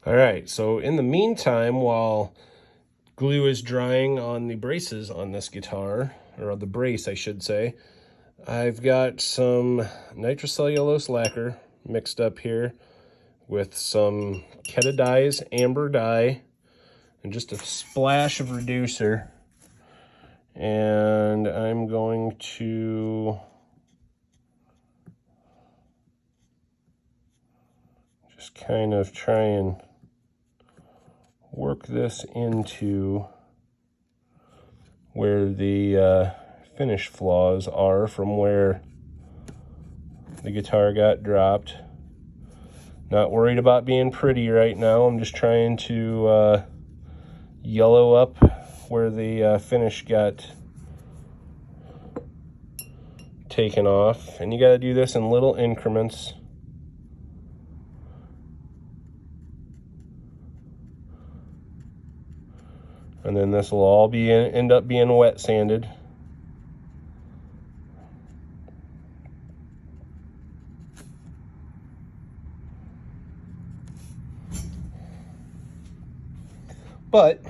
All right, so in the meantime, while glue is drying on the braces on this guitar, or the brace, I should say, I've got some nitrocellulose lacquer mixed up here with some Keta dyes, amber dye, and just a splash of reducer. And I'm going to just kind of try and work this into where the finish flaws are from where the guitar got dropped. Not worried about being pretty right now. I'm just trying to yellow up where the finish got taken off. And you got to do this in little increments. And then this will all be end up being wet sanded. But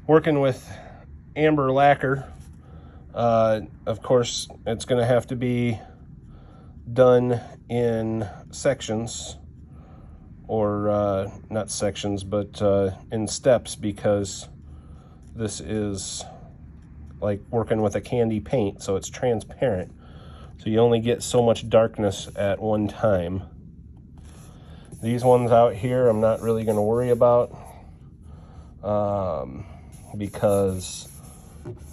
working with amber lacquer, of course, it's going to have to be done in sections, or not sections, but in steps, because this is like working with a candy paint, so it's transparent. So you only get so much darkness at one time. These ones out here I'm not really going to worry about because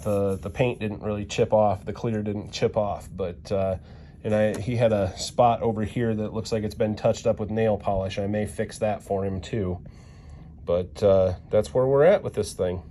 the paint didn't really chip off, the clear didn't chip off, but he had a spot over here that looks like it's been touched up with nail polish. I may fix that for him too, but that's where we're at with this thing.